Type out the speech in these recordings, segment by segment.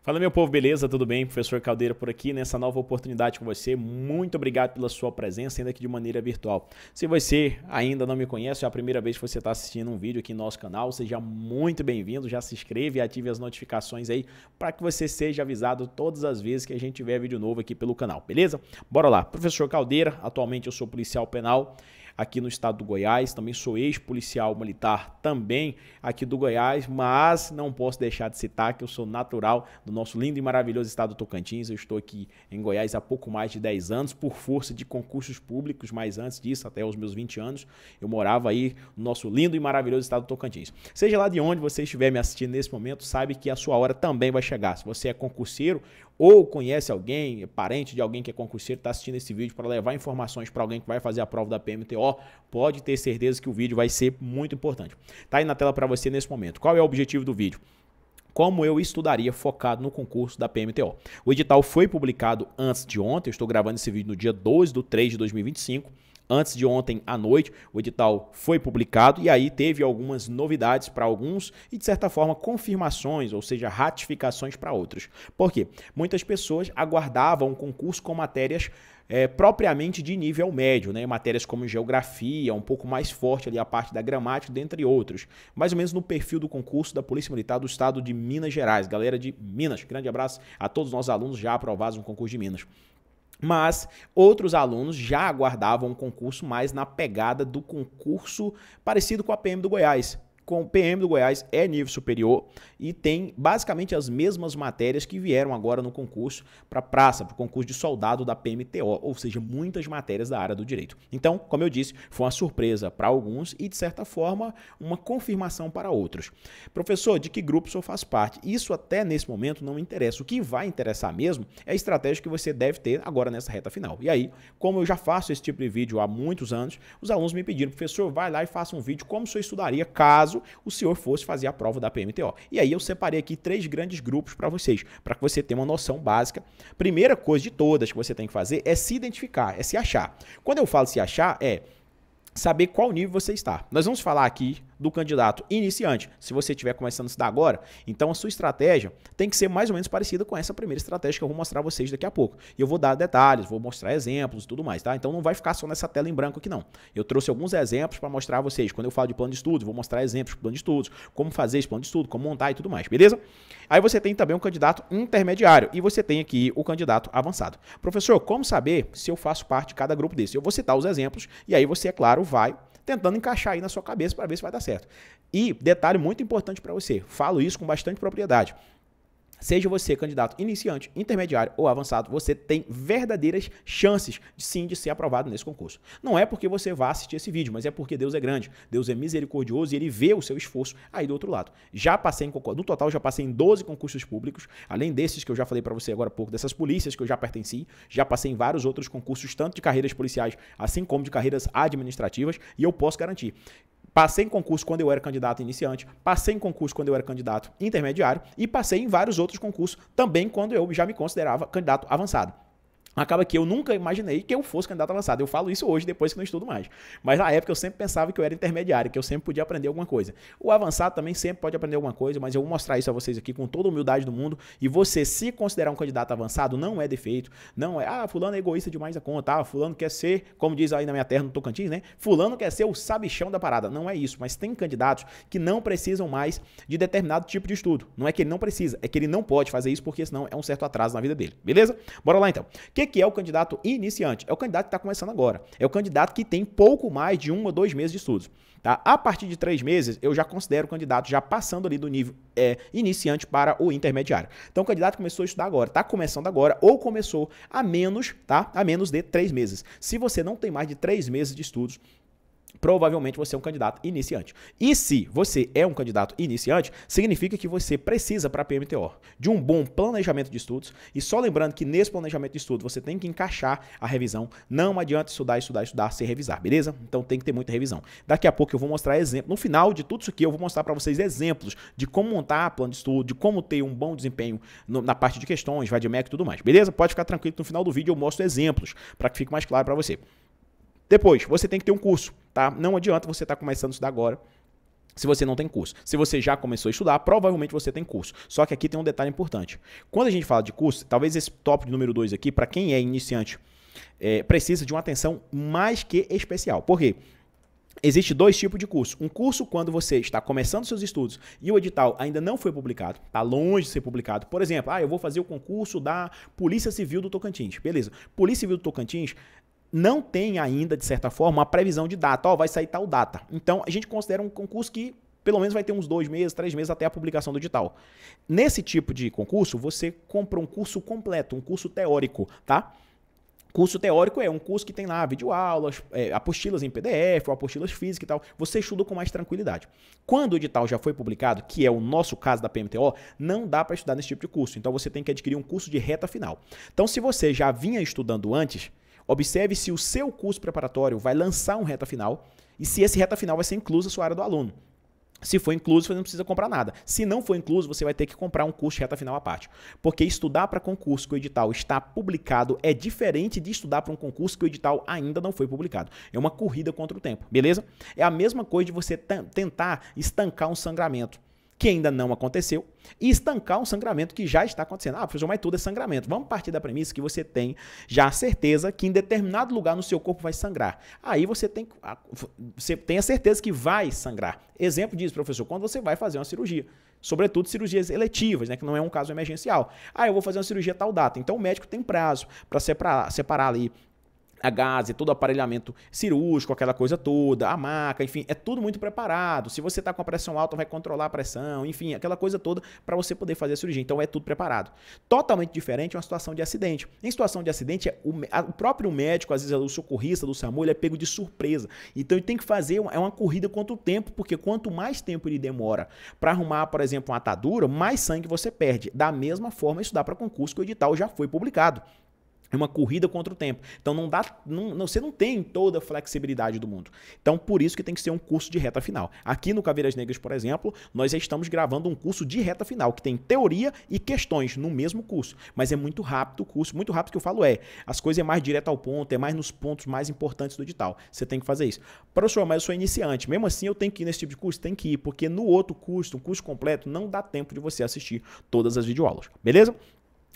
Fala, meu povo, beleza? Tudo bem? Professor Caldeira por aqui nessa nova oportunidade com você. Muito obrigado pela sua presença, ainda aqui de maneira virtual. Se você ainda não me conhece, é a primeira vez que você está assistindo um vídeo aqui no nosso canal, seja muito bem-vindo, já se inscreve e ative as notificações aí para que você seja avisado todas as vezes que a gente tiver vídeo novo aqui pelo canal, beleza? Bora lá. Professor Caldeira, atualmente eu sou policial penal aqui no estado do Goiás, também sou ex-policial militar também aqui do Goiás, mas não posso deixar de citar que eu sou natural do nosso lindo e maravilhoso estado do Tocantins. Eu estou aqui em Goiás há pouco mais de 10 anos por força de concursos públicos, mas antes disso, até os meus 20 anos, eu morava aí no nosso lindo e maravilhoso estado do Tocantins. Seja lá de onde você estiver me assistindo nesse momento, sabe que a sua hora também vai chegar. Se você é concurseiro ou conhece alguém, é parente de alguém que é concurseiro, está assistindo esse vídeo para levar informações para alguém que vai fazer a prova da PMTO, pode ter certeza que o vídeo vai ser muito importante. Tá aí na tela para você nesse momento. Qual é o objetivo do vídeo? Como eu estudaria focado no concurso da PMTO. O edital foi publicado antes de ontem, eu estou gravando esse vídeo no dia 12/3 de 2025. Antes de ontem à noite, o edital foi publicado e aí teve algumas novidades para alguns e, de certa forma, confirmações, ou seja, ratificações para outros. Por quê? Muitas pessoas aguardavam um concurso com matérias propriamente de nível médio, né? Matérias como geografia, um pouco mais forte ali a parte da gramática, dentre outros. Mais ou menos no perfil do concurso da Polícia Militar do Estado de Minas Gerais. Galera de Minas, grande abraço a todos os nossos alunos já aprovados no concurso de Minas. Mas outros alunos já aguardavam um concurso mais na pegada do concurso parecido com a PM do Goiás. Com o PM do Goiás é nível superior e tem basicamente as mesmas matérias que vieram agora no concurso para praça, para o concurso de soldado da PMTO, ou seja, muitas matérias da área do direito. Então, como eu disse, foi uma surpresa para alguns e, de certa forma, uma confirmação para outros. Professor, de que grupo o senhor faz parte? Isso até nesse momento não me interessa. O que vai interessar mesmo é a estratégia que você deve ter agora nessa reta final. E aí, como eu já faço esse tipo de vídeo há muitos anos, os alunos me pediram, professor, vai lá e faça um vídeo como o senhor estudaria caso o senhor fosse fazer a prova da PMTO. E aí eu separei aqui 3 grandes grupos para vocês, para que você tenha uma noção básica. Primeira coisa de todas que você tem que fazer é se identificar, é se achar. Quando eu falo se achar, é saber qual nível você está. Nós vamos falar aqui do candidato iniciante. Se você estiver começando a estudar agora, então a sua estratégia tem que ser mais ou menos parecida com essa primeira estratégia que eu vou mostrar a vocês daqui a pouco. E eu vou dar detalhes, vou mostrar exemplos e tudo mais, tá? Então não vai ficar só nessa tela em branco aqui não. Eu trouxe alguns exemplos para mostrar a vocês. Quando eu falo de plano de estudos, vou mostrar exemplos de plano de estudos, como fazer esse plano de estudo, como montar e tudo mais, beleza? Aí você tem também um candidato intermediário e você tem aqui o candidato avançado. Professor, como saber se eu faço parte de cada grupo desse? Eu vou citar os exemplos e aí você, é claro, vai tentando encaixar aí na sua cabeça para ver se vai dar certo. E detalhe muito importante para você, falo isso com bastante propriedade. Seja você candidato iniciante, intermediário ou avançado, você tem verdadeiras chances, sim, de ser aprovado nesse concurso. Não é porque você vai assistir esse vídeo, mas é porque Deus é grande, Deus é misericordioso e Ele vê o seu esforço aí do outro lado. Já passei, no total, já passei em 12 concursos públicos, além desses que eu já falei para você agora há pouco, dessas polícias que eu já pertenci, já passei em vários outros concursos, tanto de carreiras policiais, assim como de carreiras administrativas, e eu posso garantir. Passei em concurso quando eu era candidato iniciante, passei em concurso quando eu era candidato intermediário e passei em vários outros concursos também quando eu já me considerava candidato avançado. Acaba que eu nunca imaginei que eu fosse candidato avançado. Eu falo isso hoje, depois que não estudo mais. Mas na época eu sempre pensava que eu era intermediário, que eu sempre podia aprender alguma coisa. O avançado também sempre pode aprender alguma coisa, mas eu vou mostrar isso a vocês aqui com toda a humildade do mundo. E você, se considerar um candidato avançado, não é defeito. Não é, fulano é egoísta demais da conta. Fulano quer ser, como diz aí na minha terra, no Tocantins, né? Fulano quer ser o sabichão da parada. Não é isso, mas tem candidatos que não precisam mais de determinado tipo de estudo. Não é que ele não precisa, é que ele não pode fazer isso porque senão é um certo atraso na vida dele. Beleza? Bora lá então. Que é o candidato iniciante? É o candidato que está começando agora. É o candidato que tem pouco mais de 1 ou 2 meses de estudos. Tá? A partir de 3 meses, eu já considero o candidato já passando ali do nível iniciante para o intermediário. Então, o candidato começou a estudar agora, está começando agora ou começou há menos, tá? Há menos de 3 meses. Se você não tem mais de 3 meses de estudos, provavelmente você é um candidato iniciante. E se você é um candidato iniciante, significa que você precisa para a PMTO de um bom planejamento de estudos. E só lembrando que nesse planejamento de estudos você tem que encaixar a revisão. Não adianta estudar sem revisar, beleza? Então tem que ter muita revisão. Daqui a pouco eu vou mostrar exemplos. No final de tudo isso aqui eu vou mostrar para vocês exemplos de como montar plano de estudo, de como ter um bom desempenho na parte de questões, VADMEC e tudo mais, beleza? Pode ficar tranquilo que no final do vídeo eu mostro exemplos para que fique mais claro para você. Depois, você tem que ter um curso, tá? Não adianta você estar começando a estudar agora Se você não tem curso. Se você já começou a estudar, provavelmente você tem curso. Só que aqui tem um detalhe importante. Quando a gente fala de curso, talvez esse tópico número 2 aqui, para quem é iniciante, precisa de uma atenção mais que especial. Por quê? Existe dois tipos de curso. Um curso quando você está começando seus estudos e o edital ainda não foi publicado, está longe de ser publicado. Por exemplo, eu vou fazer o concurso da Polícia Civil do Tocantins. Beleza. Polícia Civil do Tocantins não tem ainda, de certa forma, uma previsão de data. Vai sair tal data. Então, a gente considera um concurso que pelo menos vai ter uns 2 meses, 3 meses até a publicação do edital. Nesse tipo de concurso, você compra um curso completo, um curso teórico, tá? Curso teórico é um curso que tem lá videoaulas, apostilas em PDF, ou apostilas físicas e tal. Você estuda com mais tranquilidade. Quando o edital já foi publicado, que é o nosso caso da PMTO, não dá para estudar nesse tipo de curso. Então você tem que adquirir um curso de reta final. Então se você já vinha estudando antes, observe se o seu curso preparatório vai lançar um reta final e se esse reta final vai ser incluso a sua área do aluno. Se for incluso, você não precisa comprar nada. Se não for incluso, você vai ter que comprar um curso de reta final à parte. Porque estudar para concurso que o edital está publicado é diferente de estudar para um concurso que o edital ainda não foi publicado. É uma corrida contra o tempo, beleza? É a mesma coisa de você tentar estancar um sangramento que ainda não aconteceu e estancar um sangramento que já está acontecendo. Professor, mas tudo é sangramento. Vamos partir da premissa que você tem já a certeza que em determinado lugar no seu corpo vai sangrar. Aí você tem a certeza que vai sangrar. Exemplo disso, professor, quando você vai fazer uma cirurgia. Sobretudo cirurgias eletivas, né, que não é um caso emergencial. Eu vou fazer uma cirurgia tal data. Então o médico tem prazo para separar ali a gase, todo o aparelhamento cirúrgico, aquela coisa toda, a maca, enfim, é tudo muito preparado. Se você está com a pressão alta, vai controlar a pressão, enfim, aquela coisa toda para você poder fazer a cirurgia. Então é tudo preparado. Totalmente diferente é uma situação de acidente. Em situação de acidente, o próprio médico, às vezes o socorrista do SAMU, ele é pego de surpresa. Então ele tem que fazer uma corrida contra o tempo, porque quanto mais tempo ele demora para arrumar, por exemplo, uma atadura, mais sangue você perde. Da mesma forma, estudar para concurso que o edital já foi publicado. É uma corrida contra o tempo. Então você não tem toda a flexibilidade do mundo. Então por isso que tem que ser um curso de reta final. Aqui no Caveiras Negras, por exemplo, nós já estamos gravando um curso de reta final, que tem teoria e questões no mesmo curso. Mas é muito rápido o curso. Muito rápido que eu falo as coisas é mais direto ao ponto, é mais nos pontos mais importantes do edital. Você tem que fazer isso. Professor, mas eu sou iniciante. Mesmo assim eu tenho que ir nesse tipo de curso? Tem que ir, porque no outro curso, um curso completo, não dá tempo de você assistir todas as videoaulas. Beleza?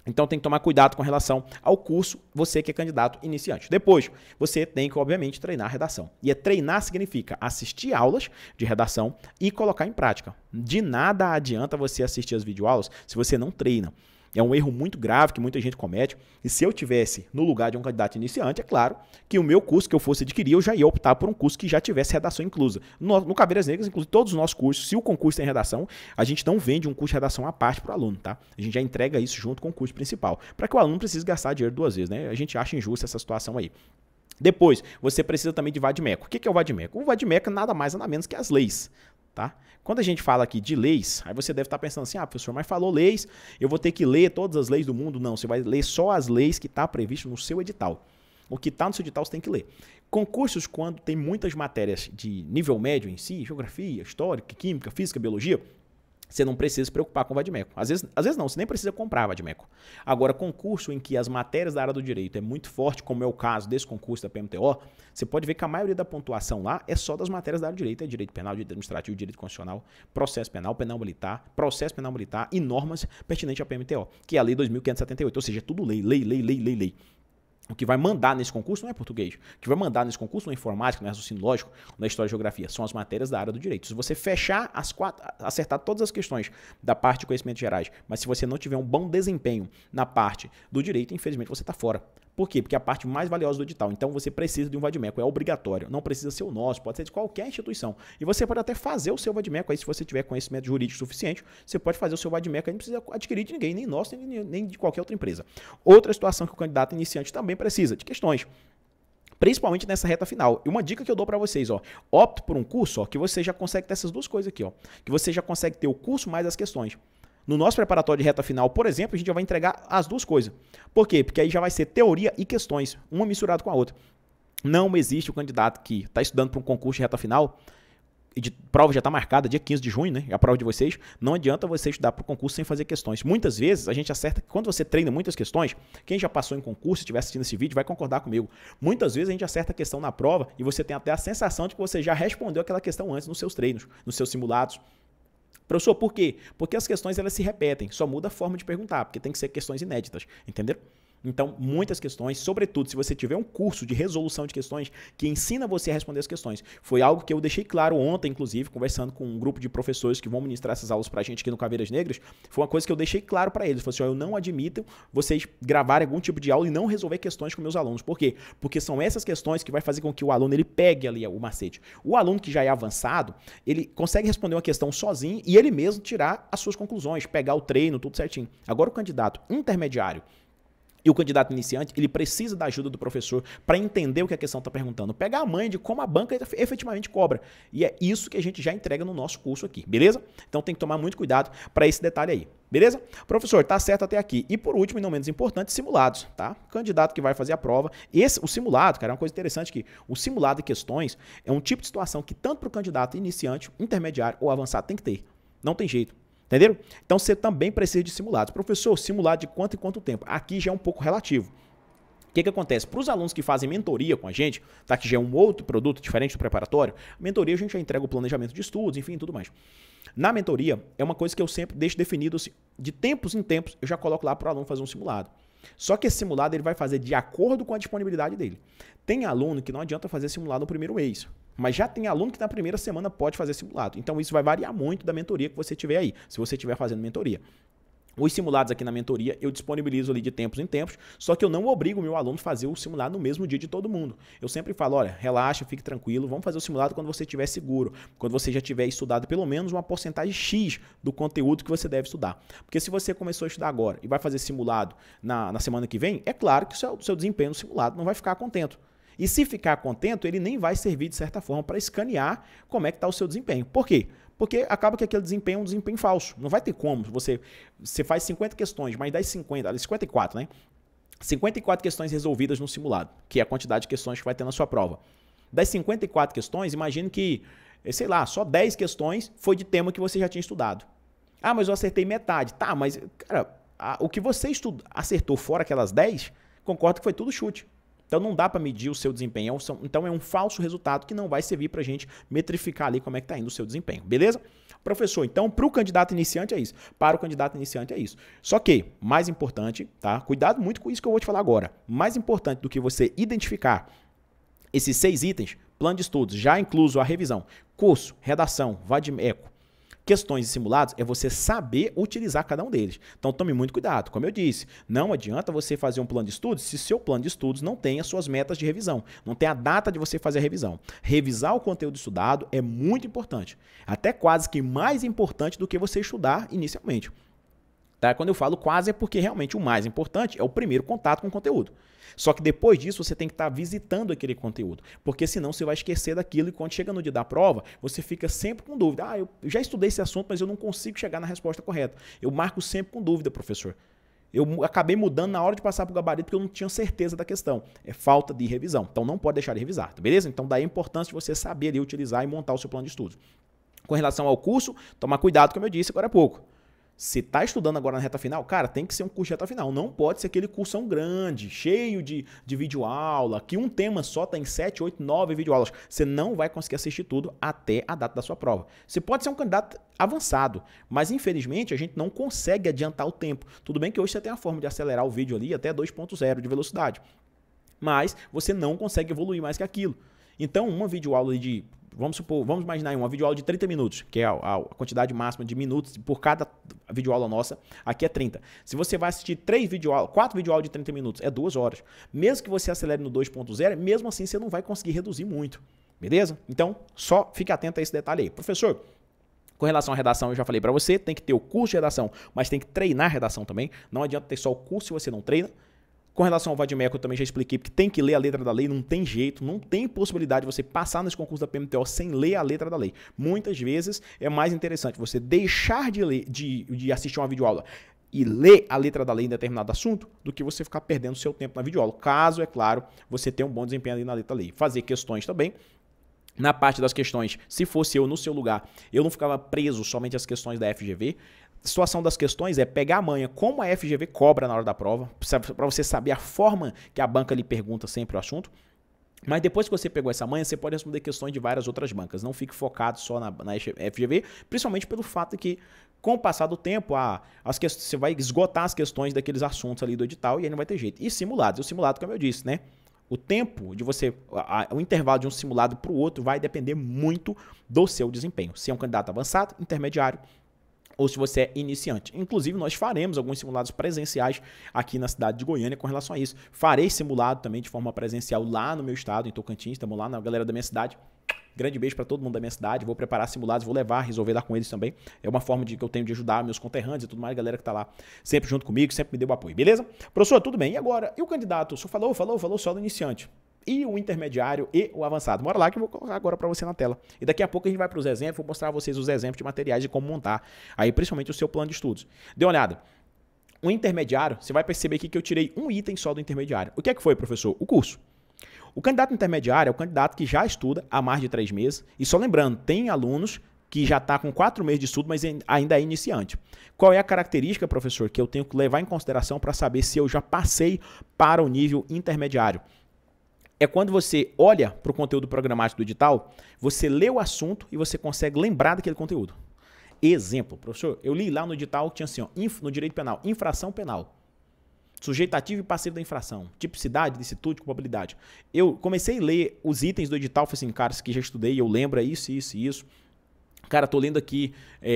Então tem que tomar cuidado com relação ao curso, você que é candidato iniciante. Depois, você tem que, obviamente, treinar a redação. E treinar significa assistir aulas de redação e colocar em prática. De nada adianta você assistir as videoaulas se você não treina. É um erro muito grave que muita gente comete. E se eu tivesse no lugar de um candidato iniciante, é claro que o meu curso que eu fosse adquirir, eu já ia optar por um curso que já tivesse redação inclusa. No Caveiras Negras, inclusive todos os nossos cursos, se o concurso tem redação, a gente não vende um curso de redação à parte para o aluno, tá? A gente já entrega isso junto com o curso principal, para que o aluno não precise gastar dinheiro 2 vezes, né? A gente acha injusta essa situação aí. Depois, você precisa também de vadimeco. O que é o vadimeco? O vadimeco é nada mais nada menos que as leis. Tá? Quando a gente fala aqui de leis, aí você deve estar pensando assim, professor, mas falou leis, eu vou ter que ler todas as leis do mundo? Não, você vai ler só as leis que está previsto no seu edital. O que está no seu edital você tem que ler. Concursos, quando tem muitas matérias de nível médio em si, geografia, história, química, física, biologia, você não precisa se preocupar com o vadimeco. Às vezes não, você nem precisa comprar vadimeco. Agora, concurso em que as matérias da área do direito é muito forte, como é o caso desse concurso da PMTO, você pode ver que a maioria da pontuação lá é só das matérias da área do direito. É direito penal, direito administrativo, direito constitucional, processo penal, penal militar, processo penal militar e normas pertinentes à PMTO, que é a Lei 2.578. Ou seja, é tudo lei. O que vai mandar nesse concurso não é português. O que vai mandar nesse concurso não é informática, não é raciocínio lógico, não é história e geografia. São as matérias da área do direito. Se você fechar acertar todas as questões da parte de conhecimentos gerais, mas se você não tiver um bom desempenho na parte do direito, infelizmente você está fora. Por quê? Porque é a parte mais valiosa do edital. Então você precisa de um vadimeco, é obrigatório. Não precisa ser o nosso, pode ser de qualquer instituição. E você pode até fazer o seu vadimeco aí, se você tiver conhecimento jurídico suficiente, você pode fazer o seu vadimeco aí, não precisa adquirir de ninguém, nem nosso, nem de qualquer outra empresa. Outra situação que o candidato iniciante também precisa, de questões. Principalmente nessa reta final. E uma dica que eu dou para vocês, opte por um curso, que você já consegue ter essas duas coisas aqui, que você já consegue ter o curso mais as questões. No nosso preparatório de reta final, por exemplo, a gente já vai entregar as duas coisas. Por quê? Porque aí já vai ser teoria e questões, uma misturada com a outra. Não existe o candidato que está estudando para um concurso de reta final prova já está marcada, dia 15 de junho, né? É a prova de vocês. Não adianta você estudar para o concurso sem fazer questões. Muitas vezes a gente acerta, quando você treina muitas questões, quem já passou em concurso, se estiver assistindo esse vídeo, vai concordar comigo. Muitas vezes a gente acerta a questão na prova e você tem até a sensação de que você já respondeu aquela questão antes nos seus treinos, nos seus simulados. Professor, por quê? Porque as questões elas se repetem, só muda a forma de perguntar, porque tem que ser questões inéditas, entenderam? Então, muitas questões, sobretudo se você tiver um curso de resolução de questões que ensina você a responder as questões. Foi algo que eu deixei claro ontem, inclusive, conversando com um grupo de professores que vão ministrar essas aulas pra gente aqui no Caveiras Negras. Foi uma coisa que eu deixei claro para eles. Falei assim, ó, eu não admito vocês gravarem algum tipo de aula e não resolver questões com meus alunos. Por quê? Porque são essas questões que vai fazer com que o aluno ele pegue ali o macete. O aluno que já é avançado, ele consegue responder uma questão sozinho e ele mesmo tirar as suas conclusões, pegar o treino, tudo certinho. Agora o candidato intermediário e o candidato iniciante, ele precisa da ajuda do professor para entender o que a questão está perguntando. Pegar a manha de como a banca efetivamente cobra. E é isso que a gente já entrega no nosso curso aqui, beleza? Então tem que tomar muito cuidado para esse detalhe aí, beleza? Professor, tá certo até aqui. E por último, e não menos importante, simulados, tá? Candidato que vai fazer a prova. O simulado, cara, é uma coisa interessante que o simulado de questões é um tipo de situação que tanto para o candidato iniciante, intermediário ou avançado tem que ter. Não tem jeito. Entenderam? Então você também precisa de simulados. Professor, simulado de quanto e quanto tempo? Aqui já é um pouco relativo. O que acontece? Para os alunos que fazem mentoria com a gente, tá? Que já é um outro produto diferente do preparatório, mentoria a gente já entrega o planejamento de estudos, enfim, tudo mais. Na mentoria, é uma coisa que eu sempre deixo definido, assim, de tempos em tempos, eu já coloco lá para o aluno fazer um simulado. Só que esse simulado ele vai fazer de acordo com a disponibilidade dele. Tem aluno que não adianta fazer simulado no primeiro mês, mas já tem aluno que na primeira semana pode fazer simulado. Então isso vai variar muito da mentoria que você tiver aí, se você estiver fazendo mentoria. Os simulados aqui na mentoria eu disponibilizo ali de tempos em tempos, só que eu não obrigo o meu aluno a fazer o simulado no mesmo dia de todo mundo. Eu sempre falo, olha, relaxa, fique tranquilo, vamos fazer o simulado quando você estiver seguro, quando você já tiver estudado pelo menos uma porcentagem X do conteúdo que você deve estudar. Porque se você começou a estudar agora e vai fazer simulado na semana que vem, é claro que o seu desempenho no simulado não vai ficar contento. E se ficar contento, ele nem vai servir de certa forma para escanear como é que está o seu desempenho. Por quê? Porque acaba que aquele desempenho é um desempenho falso. Não vai ter como. Você faz 50 questões, mas das 54, né? 54 questões resolvidas no simulado, que é a quantidade de questões que vai ter na sua prova. Das 54 questões, imagine que, sei lá, só 10 questões foi de tema que você já tinha estudado. Ah, mas eu acertei metade. Tá, mas, cara, o que você acertou fora aquelas 10, concordo que foi tudo chute. Então não dá para medir o seu desempenho, então é um falso resultado que não vai servir para a gente metrificar ali como é que está indo o seu desempenho, beleza? Professor, então para o candidato iniciante é isso, para o candidato iniciante é isso. Só que, mais importante, tá? Cuidado muito com isso que eu vou te falar agora, mais importante do que você identificar esses 6 itens, plano de estudos, já incluso a revisão, curso, redação, vadimeco, questões e simulados, é você saber utilizar cada um deles. Então tome muito cuidado. Como eu disse, não adianta você fazer um plano de estudos se seu plano de estudos não tem as suas metas de revisão, não tem a data de você fazer a revisão. Revisar o conteúdo estudado é muito importante, até quase que mais importante do que você estudar inicialmente. Tá? Quando eu falo quase é porque realmente o mais importante é o primeiro contato com o conteúdo. Só que depois disso você tem que estar visitando aquele conteúdo, porque senão você vai esquecer daquilo e quando chega no dia da prova, você fica sempre com dúvida. Ah, eu já estudei esse assunto, mas eu não consigo chegar na resposta correta. Eu marco sempre com dúvida, professor. Eu acabei mudando na hora de passar para o gabarito porque eu não tinha certeza da questão. É falta de revisão. Então não pode deixar de revisar, tá beleza? Então daí a importância de você saber ali utilizar e montar o seu plano de estudos. Com relação ao curso, tomar cuidado, como eu disse agora há pouco. Se está estudando agora na reta final, cara, tem que ser um curso de reta final. Não pode ser aquele cursão grande, cheio de videoaula, que um tema só tem 7, 8, 9 videoaulas. Você não vai conseguir assistir tudo até a data da sua prova. Você pode ser um candidato avançado, mas infelizmente a gente não consegue adiantar o tempo. Tudo bem que hoje você tem a forma de acelerar o vídeo ali até 2.0 de velocidade, mas você não consegue evoluir mais que aquilo. Então, uma videoaula de... Vamos imaginar uma videoaula de 30 minutos, que é a quantidade máxima de minutos por cada videoaula nossa, aqui é 30. Se você vai assistir 4 videoaulas de 30 minutos, é 2 horas. Mesmo que você acelere no 2.0, mesmo assim você não vai conseguir reduzir muito, beleza? Então, só fique atento a esse detalhe aí. Professor, com relação à redação, eu já falei para você, tem que ter o curso de redação, mas tem que treinar a redação também. Não adianta ter só o curso se você não treina. Com relação ao vadimeco, eu também já expliquei, porque tem que ler a letra da lei, não tem jeito, não tem possibilidade de você passar nesse concurso da PMTO sem ler a letra da lei. Muitas vezes é mais interessante você deixar de assistir uma videoaula e ler a letra da lei em determinado assunto do que você ficar perdendo seu tempo na videoaula. Caso, é claro, você tenha um bom desempenho ali na letra da lei. Fazer questões também. na parte das questões, se fosse eu no seu lugar, eu não ficava preso somente às questões da FGV. A situação das questões é pegar a manha como a FGV cobra na hora da prova, para você saber a forma que a banca lhe pergunta sempre o assunto. Mas depois que você pegou essa manha, você pode responder questões de várias outras bancas. Não fique focado só na FGV, principalmente pelo fato de que, com o passar do tempo, você vai esgotar as questões daqueles assuntos ali do edital e aí não vai ter jeito. E simulados. O simulado, como eu disse, né? O tempo de você, o intervalo de um simulado para o outro vai depender muito do seu desempenho. Se é um candidato avançado, intermediário, ou se você é iniciante. Inclusive, nós faremos alguns simulados presenciais aqui na cidade de Goiânia com relação a isso. Farei simulado também de forma presencial lá no meu estado, em Tocantins. Estamos lá na galera da minha cidade. Grande beijo para todo mundo da minha cidade. Vou preparar simulados, vou levar, resolver lá com eles também. É uma forma que eu tenho de ajudar meus conterrâneos e tudo mais, a galera que está lá sempre junto comigo, sempre me deu apoio, beleza? Professor, tudo bem. E agora? E o candidato? O senhor falou só do iniciante. E o intermediário e o avançado. Bora lá que eu vou colocar agora para você na tela. E daqui a pouco a gente vai para os exemplos, vou mostrar a vocês os exemplos de materiais de como montar aí, principalmente o seu plano de estudos. Dê uma olhada. O intermediário, você vai perceber aqui que eu tirei um item só do intermediário. O que é que foi, professor? O curso. O candidato intermediário é o candidato que já estuda há mais de 3 meses. E só lembrando, tem alunos que já está com 4 meses de estudo, mas ainda é iniciante. Qual é a característica, professor, que eu tenho que levar em consideração para saber se eu já passei para o nível intermediário? É quando você olha para o conteúdo programático do edital, você lê o assunto e você consegue lembrar daquele conteúdo. Exemplo, professor, eu li lá no edital que tinha assim, ó, no direito penal, infração penal. Sujeito ativo e passivo da infração, tipicidade, licitude, culpabilidade. Eu comecei a ler os itens do edital, falei assim, cara, isso aqui já estudei, eu lembro, é isso, isso e isso. Cara, tô lendo aqui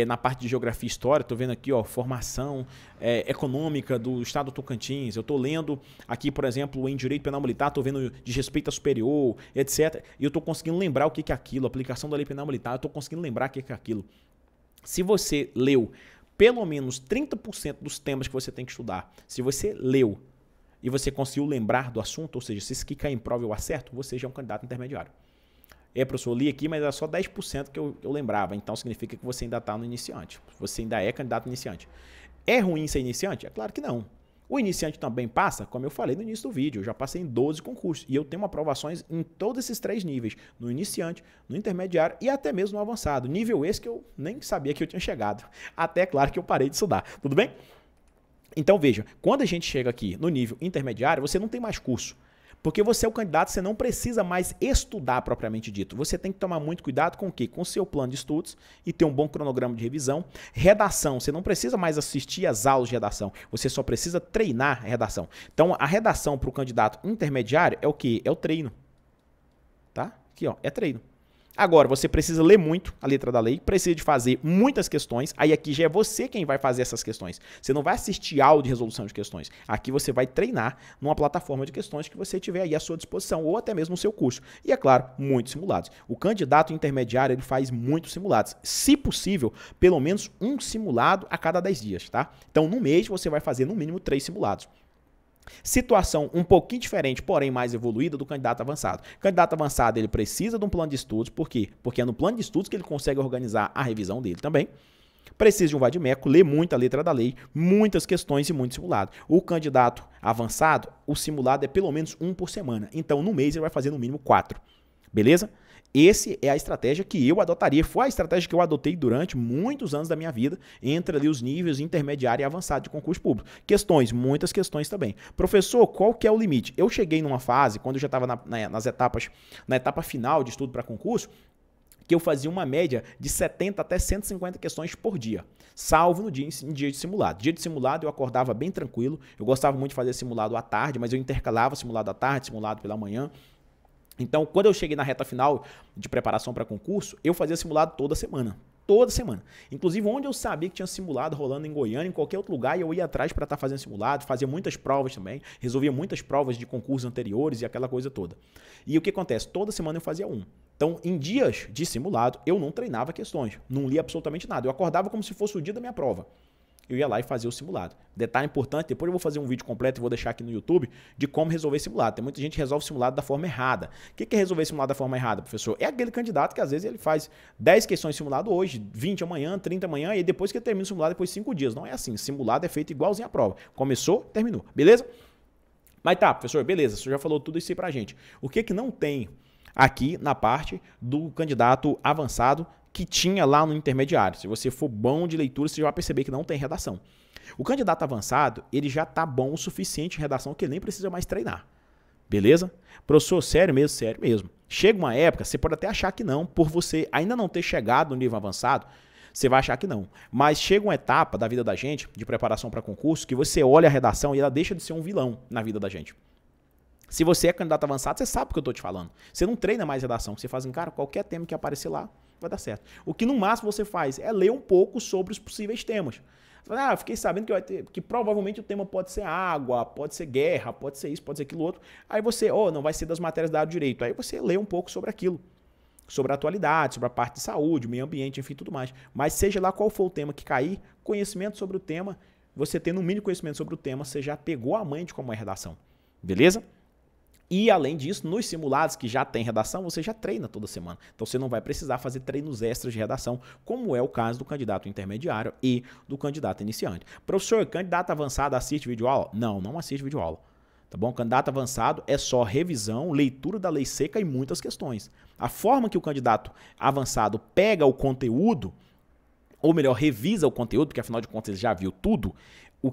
na parte de geografia e história, tô vendo aqui, ó, formação econômica do estado do Tocantins. Eu tô lendo aqui, por exemplo, em direito penal militar, tô vendo de respeito a superior, etc. E eu tô conseguindo lembrar o que é aquilo, aplicação da lei penal militar, eu tô conseguindo lembrar o que é aquilo. Se você leu pelo menos 30% dos temas que você tem que estudar, se você leu e você conseguiu lembrar do assunto, ou seja, se isso aqui cair em prova eu acerto, você já é um candidato intermediário. Professor, eu li aqui, mas era só 10% que eu lembrava. Então, significa que você ainda está no iniciante. Você ainda é candidato iniciante. É ruim ser iniciante? É claro que não. O iniciante também passa, como eu falei no início do vídeo, eu já passei em 12 concursos. E eu tenho aprovações em todos esses 3 níveis. No iniciante, no intermediário e até mesmo no avançado. Nível esse que eu nem sabia que eu tinha chegado. Até, claro, que eu parei de estudar. Tudo bem? Então, veja, quando a gente chega aqui no nível intermediário, você não tem mais curso. Porque você é o candidato, você não precisa mais estudar propriamente dito. Você tem que tomar muito cuidado com o quê? Com o seu plano de estudos e ter um bom cronograma de revisão. Redação, você não precisa mais assistir às aulas de redação. Você só precisa treinar a redação. Então, a redação para o candidato intermediário é o quê? É o treino. Tá? Aqui, ó, é treino. Agora, você precisa ler muito a letra da lei, precisa de fazer muitas questões, aí aqui já é você quem vai fazer essas questões. Você não vai assistir aula de resolução de questões. Aqui você vai treinar numa plataforma de questões que você tiver aí à sua disposição, ou até mesmo no seu curso. E, é claro, muitos simulados. O candidato intermediário, ele faz muitos simulados. Se possível, pelo menos um simulado a cada 10 dias, tá? Então, no mês, você vai fazer no mínimo 3 simulados. Situação um pouquinho diferente, porém mais evoluída do candidato avançado. O candidato avançado, ele precisa de um plano de estudos, por quê? Porque é no plano de estudos que ele consegue organizar a revisão dele também. Precisa de um vadimeco, ler muita letra da lei, muitas questões e muito simulado. O candidato avançado, o simulado é pelo menos 1 por semana. Então, no mês, ele vai fazer no mínimo 4. Beleza? Essa é a estratégia que eu adotaria. Foi a estratégia que eu adotei durante muitos anos da minha vida, entre ali os níveis intermediário e avançado de concurso público. Questões, muitas questões também. Professor, qual que é o limite? Eu cheguei numa fase, quando eu já estava na etapa final de estudo para concurso, que eu fazia uma média de 70 até 150 questões por dia, salvo no dia de simulado. Dia de simulado eu acordava bem tranquilo, eu gostava muito de fazer simulado à tarde, mas eu intercalava simulado à tarde, simulado pela manhã. Então, quando eu cheguei na reta final de preparação para concurso, eu fazia simulado toda semana. Toda semana. Inclusive, onde eu sabia que tinha simulado rolando em Goiânia, em qualquer outro lugar, eu ia atrás para estar fazendo simulado, fazia muitas provas também, resolvia muitas provas de concursos anteriores e aquela coisa toda. E o que acontece? Toda semana eu fazia um. Então, em dias de simulado, eu não treinava questões, não lia absolutamente nada. Eu acordava como se fosse o dia da minha prova. Eu ia lá e fazia o simulado. Detalhe importante, depois eu vou fazer um vídeo completo e vou deixar aqui no YouTube de como resolver simulado. Tem muita gente que resolve simulado da forma errada. O que é resolver simulado da forma errada, professor? É aquele candidato que às vezes ele faz 10 questões de simulado hoje, 20 amanhã, 30 amanhã, e depois que ele termina o simulado, depois de 5 dias. Não é assim. Simulado é feito igualzinho à prova. Começou, terminou. Beleza? Mas tá, professor, beleza. O senhor já falou tudo isso aí pra gente. O que não tem aqui na parte do candidato avançado que tinha lá no intermediário. Se você for bom de leitura, você já vai perceber que não tem redação. O candidato avançado, ele já está bom o suficiente em redação que ele nem precisa mais treinar. Beleza? Professor, sério mesmo, sério mesmo. Chega uma época, você pode até achar que não, por você ainda não ter chegado no nível avançado, você vai achar que não. Mas chega uma etapa da vida da gente, de preparação para concurso, que você olha a redação e ela deixa de ser um vilão na vida da gente. Se você é candidato avançado, você sabe o que eu estou te falando. Você não treina mais redação, você faz, cara, qualquer tema que aparecer lá, vai dar certo. O que no máximo você faz é ler um pouco sobre os possíveis temas. Eu fiquei sabendo que provavelmente o tema pode ser água, pode ser guerra, pode ser isso, pode ser aquilo outro. Aí você, não vai ser das matérias da área de direito. Aí você lê um pouco sobre aquilo, sobre a atualidade, sobre a parte de saúde, meio ambiente, enfim, tudo mais. Mas seja lá qual for o tema que cair, conhecimento sobre o tema, você tendo um mínimo conhecimento sobre o tema, você já pegou a mãe de como é a redação. Beleza? E, além disso, nos simulados que já tem redação, você já treina toda semana. Então, você não vai precisar fazer treinos extras de redação, como é o caso do candidato intermediário e do candidato iniciante. Professor, candidato avançado assiste videoaula? Não, não assiste videoaula. Tá bom? Candidato avançado é só revisão, leitura da lei seca e muitas questões. A forma que o candidato avançado pega o conteúdo, ou melhor, revisa o conteúdo, porque afinal de contas ele já viu tudo,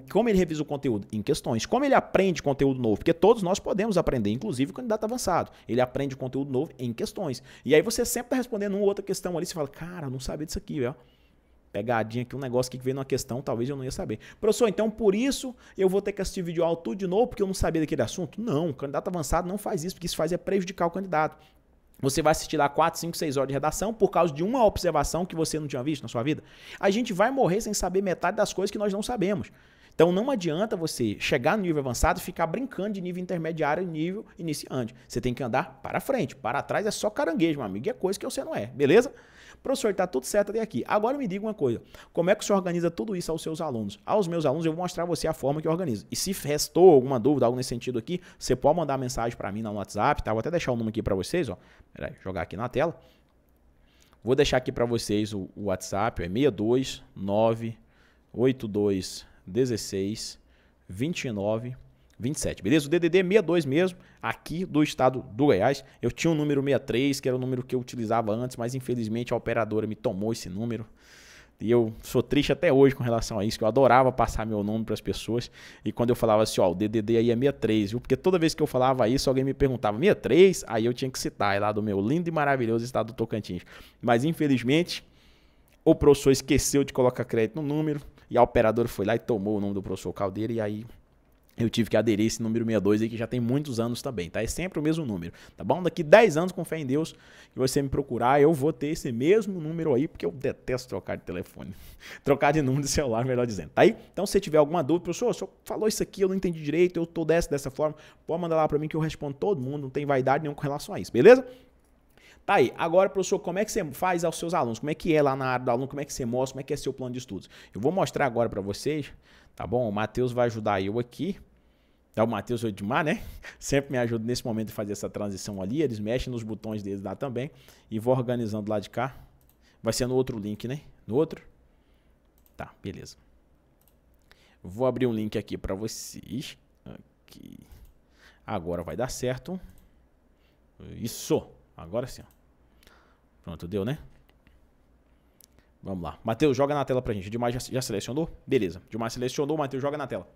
como ele revisa o conteúdo? Em questões. Como ele aprende conteúdo novo? Porque todos nós podemos aprender, inclusive o candidato avançado. Ele aprende conteúdo novo em questões. E aí você sempre está respondendo uma ou outra questão ali, você fala, cara, não sabia disso aqui, velho. Pegadinha aqui, um negócio que veio numa questão, talvez eu não ia saber. Professor, então por isso eu vou ter que assistir vídeo aula tudo de novo, porque eu não sabia daquele assunto? Não, o candidato avançado não faz isso, porque isso faz é prejudicar o candidato. Você vai assistir lá 4, 5, 6 horas de redação por causa de uma observação que você não tinha visto na sua vida. A gente vai morrer sem saber metade das coisas que nós não sabemos. Então não adianta você chegar no nível avançado e ficar brincando de nível intermediário e nível iniciante. Você tem que andar para frente. Para trás é só caranguejo, meu amigo. E é coisa que você não é. Beleza? Professor, está tudo certo até aqui. Agora me diga uma coisa. Como é que você organiza tudo isso aos seus alunos? Aos meus alunos eu vou mostrar a você a forma que eu organizo. E se restou alguma dúvida, algo nesse sentido aqui, você pode mandar mensagem para mim no WhatsApp, tá? Vou até deixar o número aqui para vocês, ó. Peraí, jogar aqui na tela. Vou deixar aqui para vocês o WhatsApp, é 62982162927, beleza? O DDD 62 mesmo, aqui do estado do Goiás. Eu tinha o número 63, que era o número que eu utilizava antes, mas infelizmente a operadora me tomou esse número. E eu sou triste até hoje com relação a isso, que eu adorava passar meu nome para as pessoas. E quando eu falava assim, o DDD aí é 63, viu? Porque toda vez que eu falava isso, alguém me perguntava 63, aí eu tinha que citar, é lá do meu lindo e maravilhoso estado do Tocantins. Mas infelizmente, o professor esqueceu de colocar crédito no número, e a operadora foi lá e tomou o nome do professor Caldeira, e aí eu tive que aderir esse número 62 aí, que já tem muitos anos também, tá? É sempre o mesmo número, tá bom? Daqui 10 anos, com fé em Deus, que você me procurar, eu vou ter esse mesmo número aí, porque eu detesto trocar de telefone. Trocar de número de celular, melhor dizendo, tá aí? Então, se você tiver alguma dúvida, professor, o senhor falou isso aqui, eu não entendi direito, eu tô dessa forma, pode mandar lá pra mim que eu respondo todo mundo, não tem vaidade nenhuma com relação a isso, beleza? Tá aí. Agora, professor, como é que você faz aos seus alunos? Como é que é lá na área do aluno? Como é que você mostra? Como é que é seu plano de estudos? Eu vou mostrar agora para vocês, tá bom? O Matheus vai ajudar eu aqui. É o Matheus Odmar, né? Sempre me ajuda nesse momento de fazer essa transição ali. Eles mexem nos botões deles lá também. E vou organizando lá de cá. Vai ser no outro link, né? No outro? Tá, beleza. Vou abrir um link aqui para vocês. Aqui. Agora vai dar certo. Isso. Agora sim. Pronto, deu, né? Vamos lá. Matheus, joga na tela pra gente. O Dimar já selecionou? Beleza. O Dimar selecionou, Matheus joga na tela.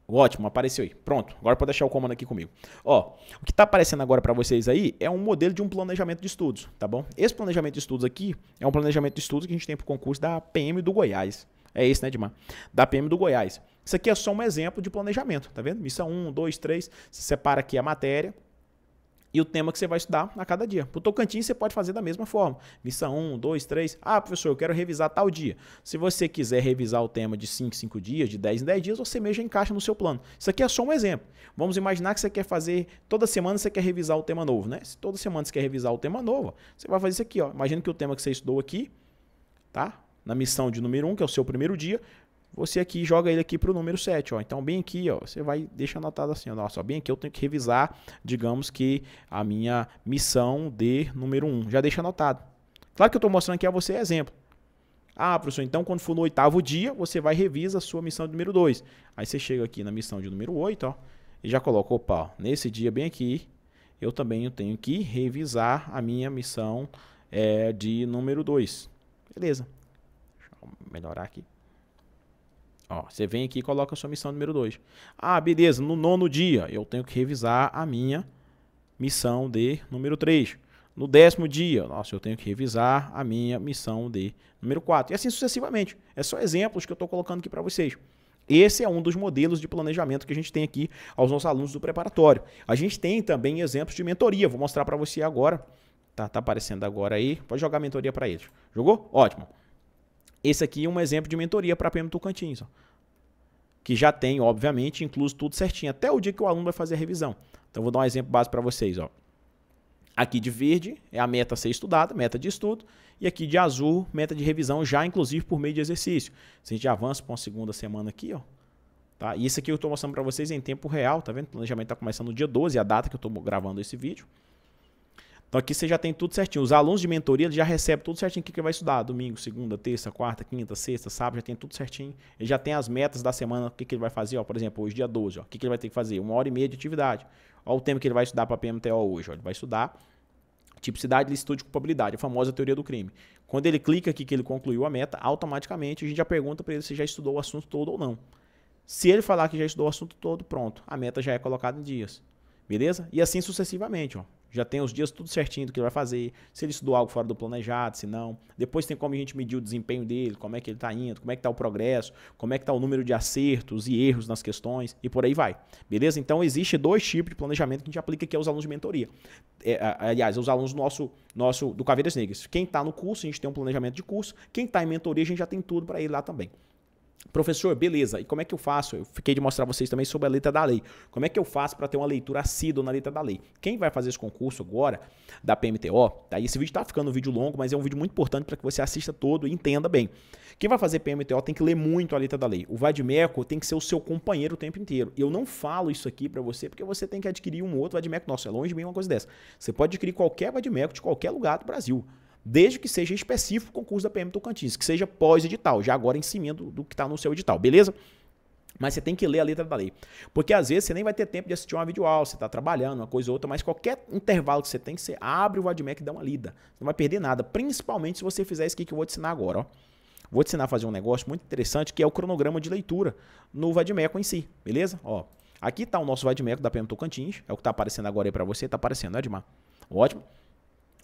Ótimo, apareceu aí. Pronto. Agora pode deixar o comando aqui comigo. Ó, o que tá aparecendo agora para vocês aí é um modelo de um planejamento de estudos, tá bom? Esse planejamento de estudos aqui é um planejamento de estudos que a gente tem pro concurso da PM do Goiás. É esse, né, Dimar? Da PM do Goiás. Isso aqui é só um exemplo de planejamento, tá vendo? Missão 1, 2, 3. Você separa aqui a matéria e o tema que você vai estudar a cada dia. Para o Tocantins, você pode fazer da mesma forma. Missão 1, 2, 3. Ah, professor, eu quero revisar tal dia. Se você quiser revisar o tema de 5 em 5 dias, de 10 em 10 dias, você mesmo encaixa no seu plano. Isso aqui é só um exemplo. Vamos imaginar que você quer fazer, toda semana você quer revisar o tema novo, né? Se toda semana você quer revisar o tema novo, você vai fazer isso aqui, ó. Imagina que o tema que você estudou aqui, tá? Na missão de número 1, que é o seu primeiro dia, você aqui joga ele aqui para o número 7, ó. Então, bem aqui, ó, você vai deixar anotado assim, ó, nossa, bem aqui eu tenho que revisar, digamos que a minha missão de número 1. Já deixa anotado. Claro que eu estou mostrando aqui a você exemplo. Ah, professor, então quando for no 8º dia, você vai revisar a sua missão de número 2. Aí você chega aqui na missão de número 8, ó, e já coloca, opa, ó, nesse dia bem aqui, eu também tenho que revisar a minha missão de número 2. Beleza. Deixa eu melhorar aqui. Ó, você vem aqui e coloca a sua missão número 2. Ah, beleza, no 9º dia eu tenho que revisar a minha missão de número 3. No 10º dia, nossa, eu tenho que revisar a minha missão de número 4. E assim sucessivamente. É só exemplos que eu estou colocando aqui para vocês. Esse é um dos modelos de planejamento que a gente tem aqui aos nossos alunos do preparatório. A gente tem também exemplos de mentoria. Vou mostrar para você agora. Tá aparecendo agora aí. Pode jogar a mentoria para eles. Jogou? Ótimo. Esse aqui é um exemplo de mentoria para a PM Tocantins. Ó, que já tem, obviamente, incluso tudo certinho. Até o dia que o aluno vai fazer a revisão. Então, vou dar um exemplo básico para vocês. Ó. Aqui de verde é a meta a ser estudada, meta de estudo. E aqui de azul, meta de revisão, já inclusive por meio de exercício. Se a gente avança para uma segunda semana aqui, ó. Tá? E isso aqui eu estou mostrando para vocês em tempo real, tá vendo? O planejamento está começando no dia 12, a data que eu estou gravando esse vídeo. Então aqui você já tem tudo certinho. Os alunos de mentoria eles já recebem tudo certinho o que vai estudar. Domingo, segunda, terça, quarta, quinta, sexta, sábado, já tem tudo certinho. Ele já tem as metas da semana, o que ele vai fazer. Ó, por exemplo, hoje dia 12, ó, o que ele vai ter que fazer? 1h30 de atividade. Olha o tema que ele vai estudar para a PMTO hoje. Ó, ele vai estudar tipicidade, licitude e culpabilidade, a famosa teoria do crime. Quando ele clica aqui que ele concluiu a meta, automaticamente a gente já pergunta para ele se já estudou o assunto todo ou não. Se ele falar que já estudou o assunto todo, pronto, a meta já é colocada em dias. Beleza? E assim sucessivamente, ó. Já tem os dias tudo certinho do que ele vai fazer, se ele estudou algo fora do planejado, se não. Depois tem como a gente medir o desempenho dele, como é que ele está indo, como é que está o progresso, como é que está o número de acertos e erros nas questões e por aí vai. Beleza? Então, existe 2 tipos de planejamento que a gente aplica aqui aos alunos de mentoria. Aliás, aos alunos do Caveiras Negras. Quem está no curso, a gente tem um planejamento de curso. Quem está em mentoria, a gente já tem tudo para ele lá também. Professor, beleza, e como é que eu faço? Eu fiquei de mostrar a vocês também sobre a letra da lei. Como é que eu faço para ter uma leitura assídua na letra da lei? Quem vai fazer esse concurso agora, da PMTO, tá? Esse vídeo está ficando um vídeo longo, mas é um vídeo muito importante para que você assista todo e entenda bem. Quem vai fazer PMTO tem que ler muito a letra da lei. O vade-mecum tem que ser o seu companheiro o tempo inteiro. Eu não falo isso aqui para você porque você tem que adquirir um outro vade-mecum. Nossa, é longe de mim uma coisa dessa. Você pode adquirir qualquer vade-mecum de qualquer lugar do Brasil. Desde que seja específico o concurso da PM Tocantins, que seja pós-edital, já agora em cima do que está no seu edital, beleza? Mas você tem que ler a letra da lei. Porque às vezes você nem vai ter tempo de assistir uma videoaula, você está trabalhando, uma coisa ou outra, mas qualquer intervalo que você tem, você abre o vade-mecum e dá uma lida. Você não vai perder nada, principalmente se você fizer isso aqui que eu vou te ensinar agora. Ó. Vou te ensinar a fazer um negócio muito interessante, que é o cronograma de leitura no vade-mecum em si, beleza? Ó, aqui está o nosso vade-mecum da PM Tocantins, é o que está aparecendo agora aí para você, está aparecendo, né, Edmar? Ótimo.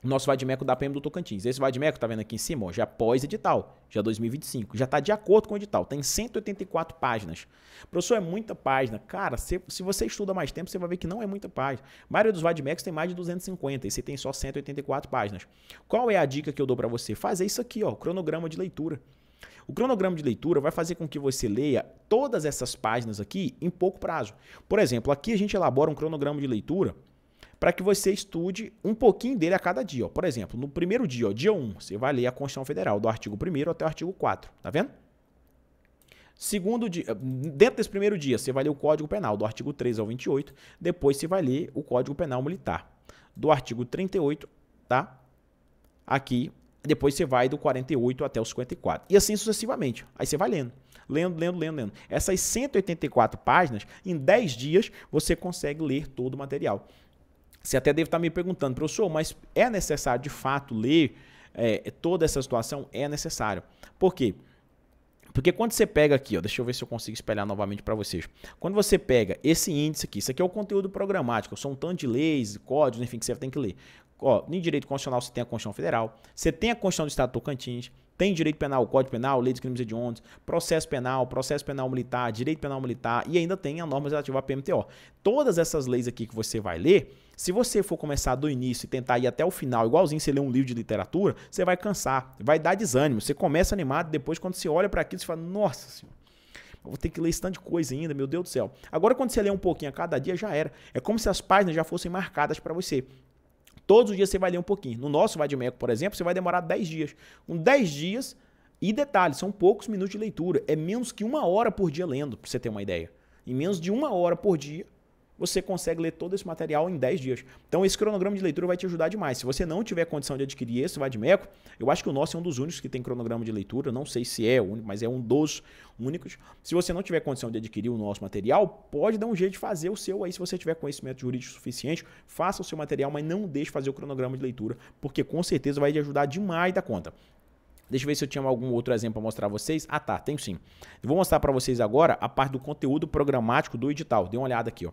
O nosso vade-mecum da PM do Tocantins. Esse vade-mecum, tá vendo aqui em cima, ó, já pós-edital, já 2025. Já está de acordo com o edital. Tem 184 páginas. Professor, é muita página. Cara, se você estuda mais tempo, você vai ver que não é muita página. A maioria dos vade-mecums tem mais de 250 e você tem só 184 páginas. Qual é a dica que eu dou para você? Fazer isso aqui, ó, cronograma de leitura. O cronograma de leitura vai fazer com que você leia todas essas páginas aqui em pouco prazo. Por exemplo, aqui a gente elabora um cronograma de leitura para que você estude um pouquinho dele a cada dia. Ó. Por exemplo, no primeiro dia, ó, dia 1, você vai ler a Constituição Federal, do artigo 1º até o artigo 4. Tá vendo? Segundo dia, dentro desse primeiro dia, você vai ler o Código Penal, do artigo 13 ao 28. Depois você vai ler o Código Penal Militar, do artigo 38, tá? Aqui. Depois você vai do 48 até o 54. E assim sucessivamente. Aí você vai lendo. Lendo. Essas 184 páginas, em 10 dias, você consegue ler todo o material. Você até deve estar me perguntando, professor, mas é necessário de fato ler toda essa situação? É necessário. Por quê? Porque quando você pega aqui, ó, deixa eu ver se eu consigo espelhar novamente para vocês. Quando você pega esse índice aqui, isso aqui é o conteúdo programático, são um tanto de leis, códigos, enfim, que você tem que ler. Ó, em direito constitucional você tem a Constituição Federal, você tem a Constituição do Estado do Tocantins, tem direito penal, Código Penal, Lei dos Crimes Hediondos, processo penal militar, direito penal militar e ainda tem a norma relativa à PMTO. Todas essas leis aqui que você vai ler, se você for começar do início e tentar ir até o final, igualzinho você lê um livro de literatura, você vai cansar, vai dar desânimo. Você começa animado, depois quando você olha para aquilo, você fala, nossa senhora, eu vou ter que ler esse tanto de coisa ainda, meu Deus do céu. Agora quando você lê um pouquinho a cada dia, já era. É como se as páginas já fossem marcadas para você. Todos os dias você vai ler um pouquinho. No nosso vade-mecum, por exemplo, você vai demorar 10 dias. Com 10 dias, e detalhe, são poucos minutos de leitura. É menos que 1 hora por dia lendo, para você ter uma ideia. Em menos de 1 hora por dia, você consegue ler todo esse material em 10 dias. Então esse cronograma de leitura vai te ajudar demais. Se você não tiver condição de adquirir esse Vadimeco, eu acho que o nosso é um dos únicos que tem cronograma de leitura, não sei se é o único, mas é um dos únicos. Se você não tiver condição de adquirir o nosso material, pode dar um jeito de fazer o seu aí, se você tiver conhecimento jurídico suficiente, faça o seu material, mas não deixe fazer o cronograma de leitura, porque com certeza vai te ajudar demais da conta. Deixa eu ver se eu tinha algum outro exemplo para mostrar a vocês. Ah, tá, tenho sim. Eu vou mostrar para vocês agora a parte do conteúdo programático do edital. Dê uma olhada aqui, ó.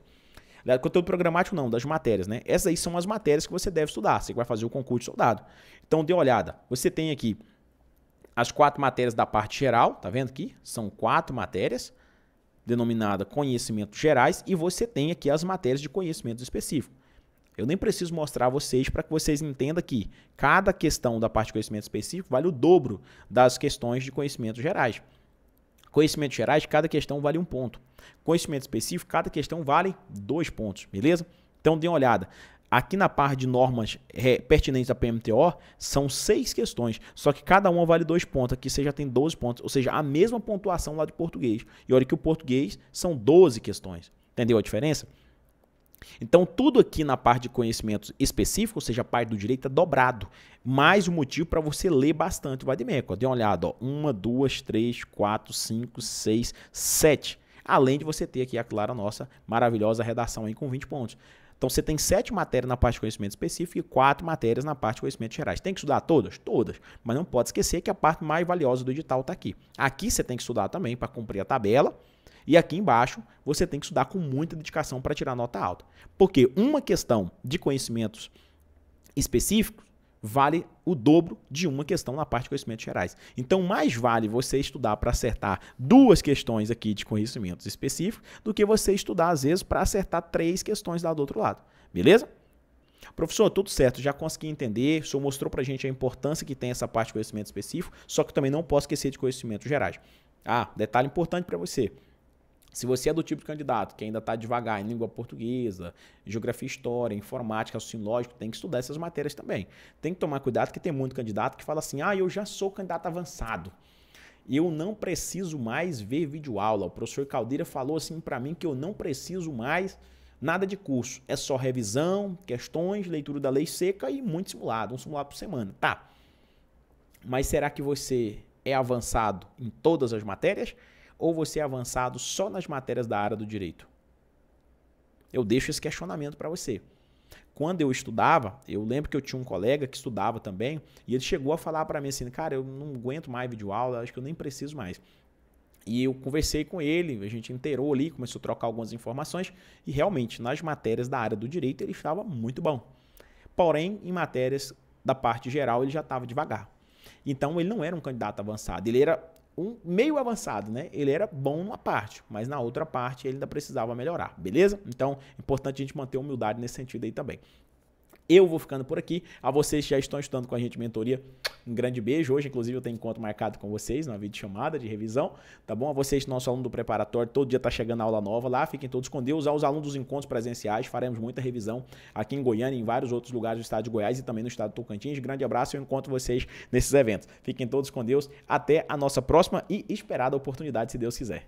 Conteúdo programático não, das matérias, né? Essas aí são as matérias que você deve estudar, você vai fazer o concurso de soldado. Então, dê uma olhada. Você tem aqui as 4 matérias da parte geral, tá vendo aqui? São 4 matérias, denominada conhecimentos gerais, e você tem aqui as matérias de conhecimentos específicos. Eu nem preciso mostrar a vocês para que vocês entendam que cada questão da parte de conhecimento específico vale o dobro das questões de conhecimentos gerais. Conhecimentos gerais, cada questão vale 1 ponto. Conhecimento específico, cada questão vale 2 pontos, beleza? Então, dê uma olhada. Aqui na parte de normas pertinentes à PMTO, são 6 questões, só que cada uma vale 2 pontos. Aqui você já tem 12 pontos, ou seja, a mesma pontuação lá de português. E olha que o português são 12 questões. Entendeu a diferença? Então, tudo aqui na parte de conhecimentos específicos, ou seja, a parte do direito, é dobrado. Mais um motivo para você ler bastante o Vadimeco. Dê uma olhada, ó. 1, 2, 3, 4, 5, 6, 7. Além de você ter aqui, é claro, a nossa maravilhosa redação aí com 20 pontos. Então, você tem 7 matérias na parte de conhecimento específico e 4 matérias na parte de conhecimentos gerais. Tem que estudar todas? Todas. Mas não pode esquecer que a parte mais valiosa do edital está aqui. Aqui você tem que estudar também para cumprir a tabela. E aqui embaixo, você tem que estudar com muita dedicação para tirar nota alta. Porque uma questão de conhecimentos específicos vale o dobro de uma questão na parte de conhecimentos gerais. Então, mais vale você estudar para acertar 2 questões aqui de conhecimentos específicos do que você estudar, às vezes, para acertar 3 questões lá do outro lado. Beleza? Professor, tudo certo, já consegui entender, o senhor mostrou para a gente a importância que tem essa parte de conhecimento específico, só que também não posso esquecer de conhecimentos gerais. Ah, detalhe importante para você. Se você é do tipo de candidato que ainda está devagar em língua portuguesa, geografia e história, informática, raciocínio lógico, tem que estudar essas matérias também. Tem que tomar cuidado que tem muito candidato que fala assim, eu já sou candidato avançado. Eu não preciso mais ver videoaula. O professor Caldeira falou assim para mim que eu não preciso mais nada de curso. É só revisão, questões, leitura da lei seca e muito simulado, um simulado por semana. Tá. Mas será que você é avançado em todas as matérias? Ou você é avançado só nas matérias da área do direito? Eu deixo esse questionamento para você. Quando eu estudava, eu lembro que eu tinha um colega que estudava também, e ele chegou a falar para mim assim, cara, eu não aguento mais videoaula, acho que eu nem preciso mais. E eu conversei com ele, a gente inteirou ali, começou a trocar algumas informações, e realmente, nas matérias da área do direito, ele estava muito bom. Porém, em matérias da parte geral, ele já estava devagar. Então, ele não era um candidato avançado, ele era um meio avançado, né? Ele era bom numa parte, mas na outra parte ele ainda precisava melhorar, beleza? Então, é importante a gente manter humildade nesse sentido aí também. Eu vou ficando por aqui. A vocês que já estão estudando com a gente mentoria, um grande beijo. Hoje, inclusive, eu tenho encontro marcado com vocês, numa videochamada de revisão, tá bom? A vocês, nosso aluno do preparatório, todo dia tá chegando a aula nova lá, fiquem todos com Deus. Aos alunos dos encontros presenciais, faremos muita revisão aqui em Goiânia e em vários outros lugares do estado de Goiás e também no estado do Tocantins. Grande abraço e eu encontro vocês nesses eventos. Fiquem todos com Deus. Até a nossa próxima e esperada oportunidade, se Deus quiser.